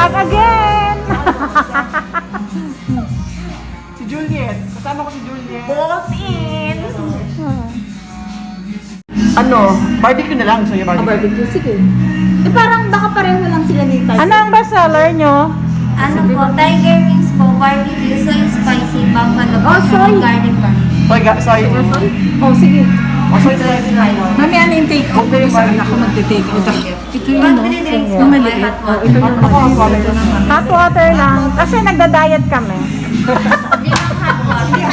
Back again! Si Juliet. Kasama ko si Juliet. Both in. Ano? Barbecue na lang. Gusto niya barbecue? Barbecue, sige. Eh parang baka pareho lang sila ni Tay. Ano ang bestseller nyo? Ano po, tiger wings po, barbecue, soy spicy, buffalo, soy. garlic parm. Sorry. Oh, sige. Sorry na. Mami, ano yung take out ko sa anak ko magte-take out? Ito yung ano, Pag drinks po, yung may maliit. hot water. Ito yung maliit. Hot water lang. Kasi nagda-diet kami. Limang hot water.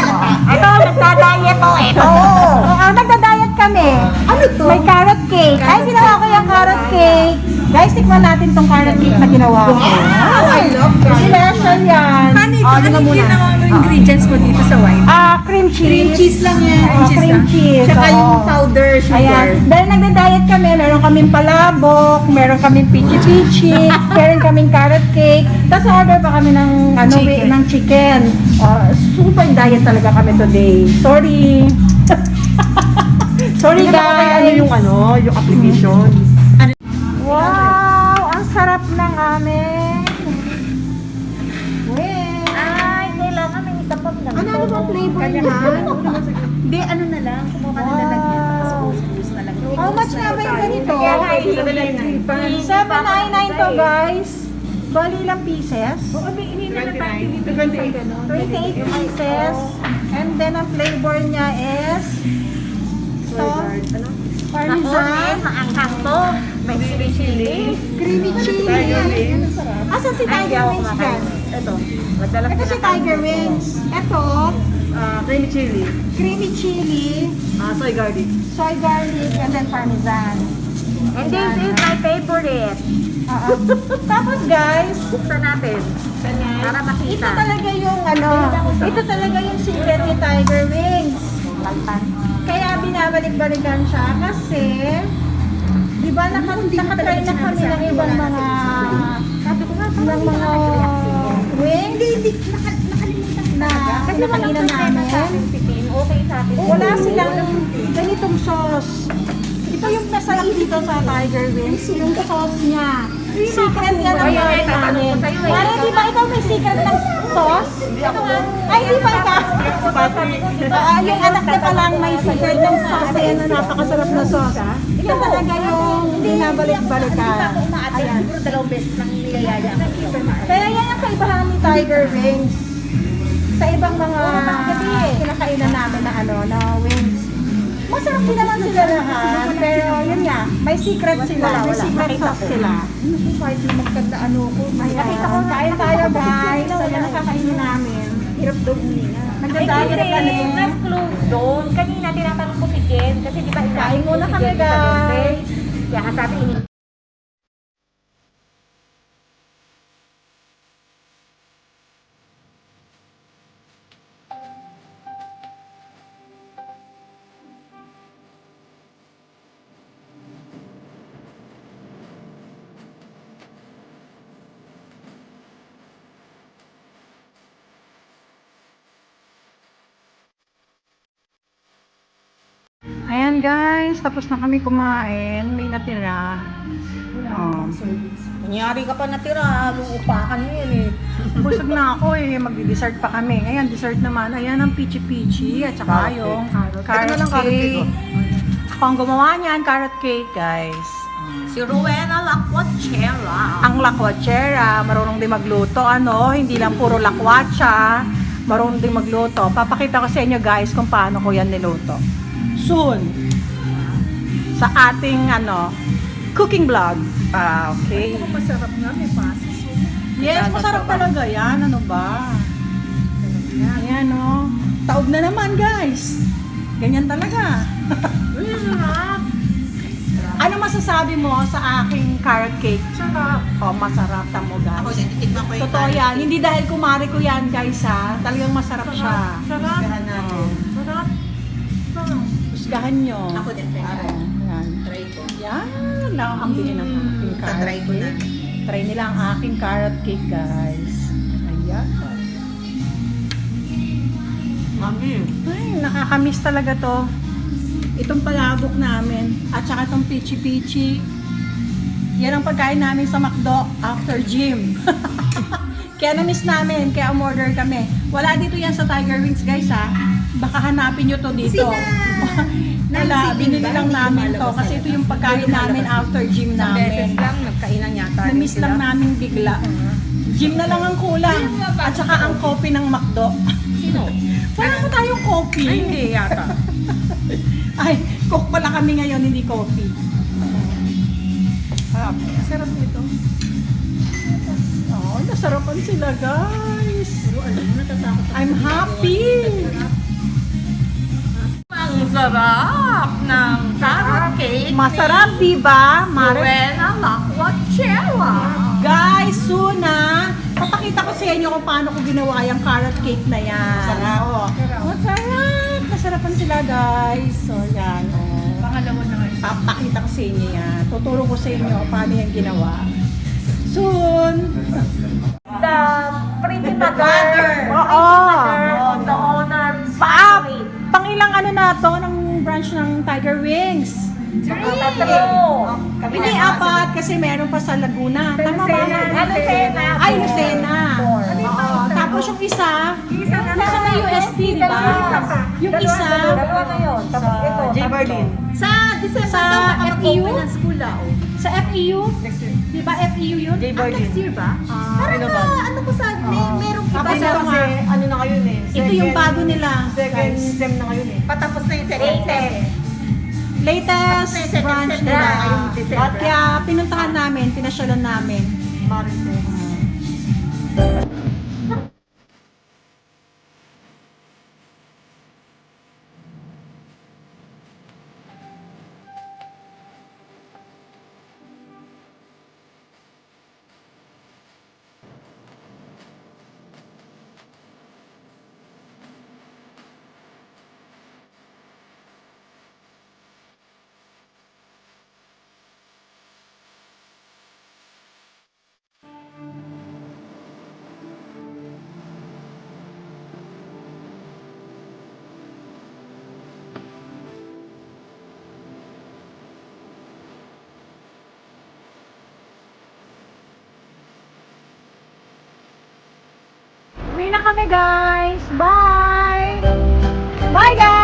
Ito, nagda-diet po. Ito. Oo, nagda-diet kami. Ano to? May carrot cake. Ay, ginawa ko yung carrot cake. Guys, tikman natin tong carrot cake na ginawa ko. I love that. Special yan. Honey, ano yung ginawa mo ingredients mo dito sa wine? Cream cheese. Cream cheese lang yan. Oo, cream cheese. Tsaka Oo. yung powder sugar. Ayan. Dahil nagda-diet kami, meron kaming palabok, meron kaming pichi-pichi, meron kaming carrot cake. Tapos order pa kami ng Chicken. ng chicken. Super diet talaga kami today. Sorry. Sorry guys. Yung application. Wow, ang sarap ng amin. Wait. Ay, kailangan may itapag lang. Ano ba flavor niya? Hindi, ano na lang. Kumuha ka na lang yan. Tapos bus na lang. How much na ba yung ganito? $7.99. 799 to guys. Bali lang pieces. Oo, may inina na tayo dito sa gano'n. 28 pieces. And then ang flavor niya is parmesan, maanghang to. May chili. creamy chili. Asan si Tiger Wings dyan? Ito. Ito si Tiger Wings. Ito, Creamy chili. creamy chili, Soy garlic. soy garlic, and then parmesan. And this is my favorite. Tapos guys, Buksan natin. Para ito makita. talaga yung ito talaga yung secret ni Tiger Wings. Kaya binabalik-balikan siya kasi di ba nakatry na kami ng ibang mga wings na pinakainan namin. Okay sa atin. Wala silang ganitong sauce. Ito yung masarap dito sa Tiger Wings, yung sauce niya. Secret yan ang Ayun, mga tatanong ko namin. sa'yo eh. Mara, di ba ikaw may secret ng sauce? Ay, di ba ikaw? Yung anak niya pa lang may secret ng sauce na yan na napakasarap na sauce. Ito talaga yung binabalik-balikan. Ayan. Siguro dalawang beses lang niyayaya ako. Kaya yan ang kaibahan ni Tiger Wings. Sa ibang mga kinakainan namin na wings. Masarap din naman sila lahat, pero yun nga, may secret sila, may secret sauce sila. Kahit yung magkanda ko. Ayan, kain tayo guys, ayan ang kakainin namin. Hirap daw umiya. Nagda-diet kami. Let's close doon. Kanina tinatanong ko si Jen. Kasi di ba Kain muna kami guys. Kaya sabi ini. Ayan guys, tapos na kami kumain, may natira. Kunyari ka pa natira, luupakan mo yan eh. Busog na ako magdi-dessert pa kami. Ayan, dessert naman. Ayan ang pichi-pichi at saka yung carrot cake. Ako ang gumawa niyan, carrot cake guys. Si Rowena Lakwachera. Ang lakwachera, marunong din magluto, hindi lang puro lakwatsa, marunong din magluto. Papakita ko sa inyo guys kung paano ko yan niluto. Soon, sa ating cooking vlog. Okay. Masarap nga, may pasas. Yes, masarap talaga yan. Ano ba? Ayan, taob na naman guys. Ganyan talaga. Ano masasabi mo sa aking carrot cake? Sarap. Masarap. Tamo guys. Ako din, titignan ko yung Totoo yan. Hindi dahil kumari ko yan guys ha. Talagang masarap siya. Sarap. Sarap. Sarap. Husgahan nyo. Ako din, try. Yan. Try ko. Yan. Nakakambili ng aking carrot Tatry ko na. cake. Try nila ang aking carrot cake guys. Ayan. Mami. Ay, nakakamiss talaga to. Itong palabok namin. At saka itong pichi-pichi. Yan ang pagkain namin sa McDo after gym. Kaya na-miss namin, kaya umorder kami. Wala dito yan sa Tiger Wings guys ha. Baka hanapin nyo to dito. Wala, Nancy binili Lin ba? lang Hindi namin to lumalabas kasi na ito yung pagkain namin after gym namin. lang, nagkainan yata. Na-miss lang namin bigla. Gym na lang ang kulang. At saka ang coffee ng McDo. Sino? Wala pa tayong coffee. Ay, hindi yata. Ay, coke pala kami ngayon, hindi coffee. Sarap. Sarap nito. Oh, nasarapan sila guys. Pero alam mo, natatakot ako. I'm happy. Ang sarap ng carrot cake. Masarap, di ba? Buena Lakwachela. Guys, soon na, papakita ko sa inyo kung paano ko ginawa yung carrot cake na yan. Masarap. Oo. Masarap. Nasarapan sila guys. So, yan. Oh. Pangalawa na nga. Papakita ko sa inyo yan. Tuturo ko sa inyo paano yan ginawa. Soon. The pretty mother. Oo. Of the owner. Pang ilang ano na to ng branch ng Tiger Wings? Tatlo. Hindi, apat kasi meron pa sa Laguna. Tama ba? Lucena. Ay, Lucena. Oo. Tapos yung isa nasa may UST, di ba? Yung isa, Dalawa na yun. Tapos ito. J. Berlin. Sa December Sa daw baka FEU? mag-open ng school sa FEU, Next year. di ba FEU yun? J. Berlin. Next year ba? Parang Ano na, ba? ano ko sa, merong iba Tapos na ito nga, ano na ngayon eh. ito yung bago nila. Second guys. sem na ngayon eh. patapos na yung second sem. Latest Second branch sem nila. na ngayong December. At kaya pinuntahan namin, pinasyalan namin. Marites. Uwi na kami guys. Bye! Bye guys!